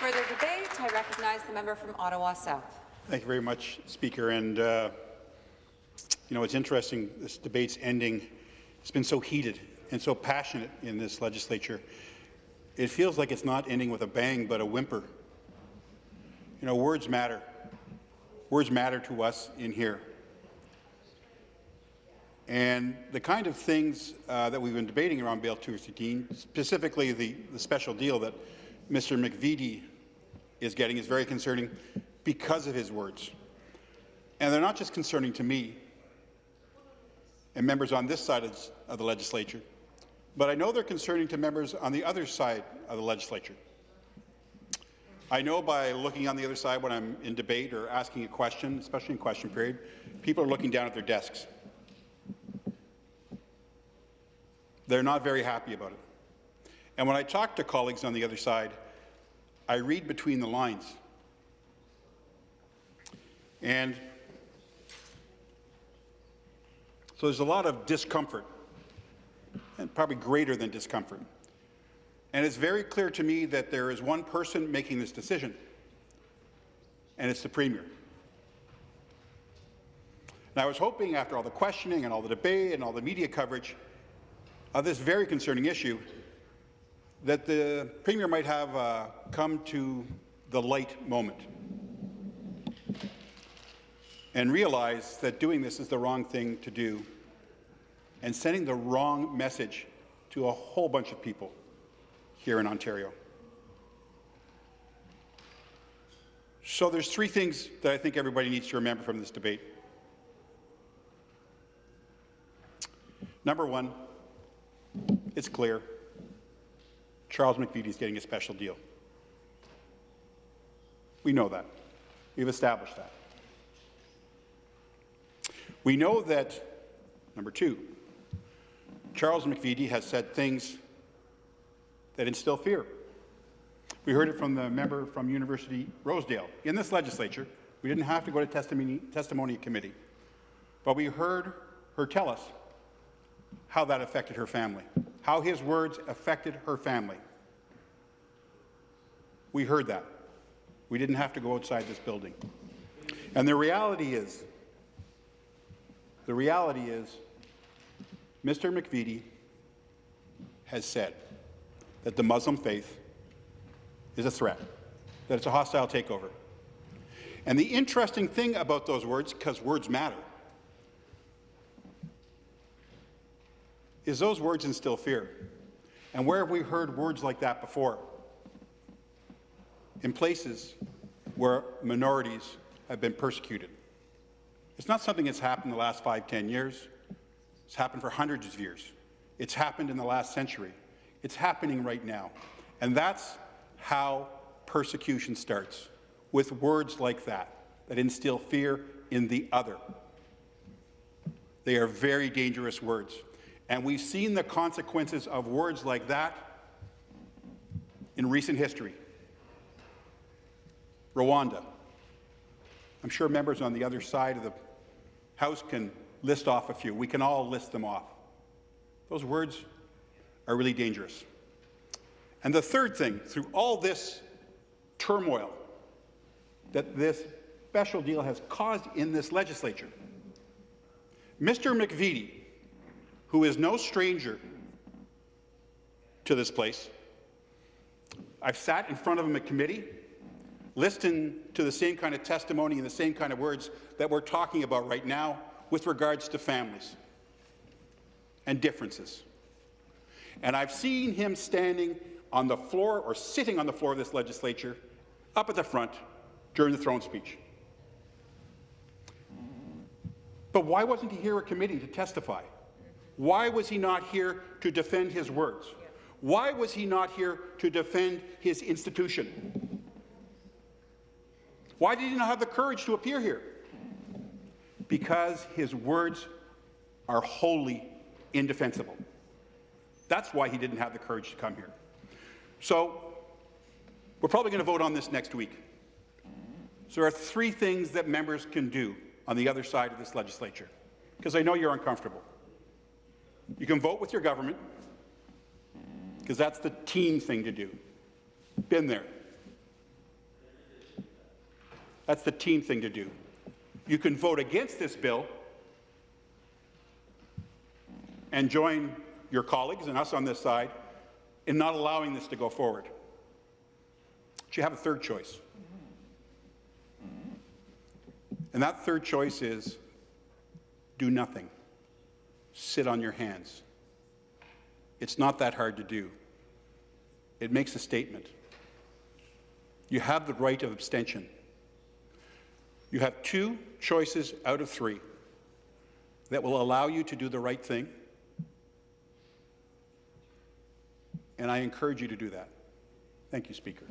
further debate, I recognize the member from Ottawa South. Thank you very much, Speaker. And, it's interesting, this debate's ending. It's been so heated and so passionate in this legislature. It feels like it's not ending with a bang, but a whimper. Words matter. Words matter to us in here. And the kind of things that we've been debating around Bill 213, specifically the special deal that Mr. McVitie is getting, is very concerning because of his words. And they're not just concerning to me and members on this side of the legislature, but I know they're concerning to members on the other side of the legislature. I know by looking on the other side when I'm in debate or asking a question, especially in question period, people are looking down at their desks. They're not very happy about it. And when I talk to colleagues on the other side, I read between the lines. And so there's a lot of discomfort, and probably greater than discomfort. And it's very clear to me that there is one person making this decision, and it's the Premier. And I was hoping, after all the questioning and all the debate and all the media coverage of this very concerning issue, that the Premier might have come to the light moment and realize that doing this is the wrong thing to do and sending the wrong message to a whole bunch of people here in Ontario. So there's three things that I think everybody needs to remember from this debate. Number one, it's clear. Charles McVitie is getting a special deal. We know that. We've established that. We know that, number two, Charles McVitie has said things that instill fear. We heard it from the member from University Rosedale. In this legislature, we didn't have to go to testimony committee, but we heard her tell us how that affected her family, how his words affected her family. We heard that. We didn't have to go outside this building. And the reality is, Mr. McVitie has said that the Muslim faith is a threat, that it's a hostile takeover. And the interesting thing about those words, because words matter, is those words instill fear. And where have we heard words like that before? In places where minorities have been persecuted. It's not something that's happened in the last 5, 10 years. It's happened for hundreds of years. It's happened in the last century. It's happening right now. And that's how persecution starts, with words like that instill fear in the other. They are very dangerous words. And we've seen the consequences of words like that in recent history. Rwanda. I'm sure members on the other side of the House can list off a few. We can all list them off. Those words are really dangerous. And the third thing, through all this turmoil that this special deal has caused in this legislature, Mr. McVitie, who is no stranger to this place, I've sat in front of him at committee, listening to the same kind of testimony and the same kind of words that we're talking about right now with regards to families and differences. And I've seen him standing on the floor or sitting on the floor of this legislature up at the front during the throne speech. But why wasn't he here at committee to testify? Why was he not here to defend his words? Why was he not here to defend his institution? Why did he not have the courage to appear here? Because his words are wholly indefensible. That's why he didn't have the courage to come here. So we're probably going to vote on this next week. So there are three things that members can do on the other side of this legislature, because I know you're uncomfortable. You can vote with your government, because that's the team thing to do. Been there. That's the team thing to do. You can vote against this bill and join your colleagues and us on this side in not allowing this to go forward. But you have a third choice. And that third choice is do nothing. Sit on your hands. It's not that hard to do. It makes a statement. You have the right of abstention. You have 2 choices out of 3 that will allow you to do the right thing, and I encourage you to do that. Thank you, Speaker.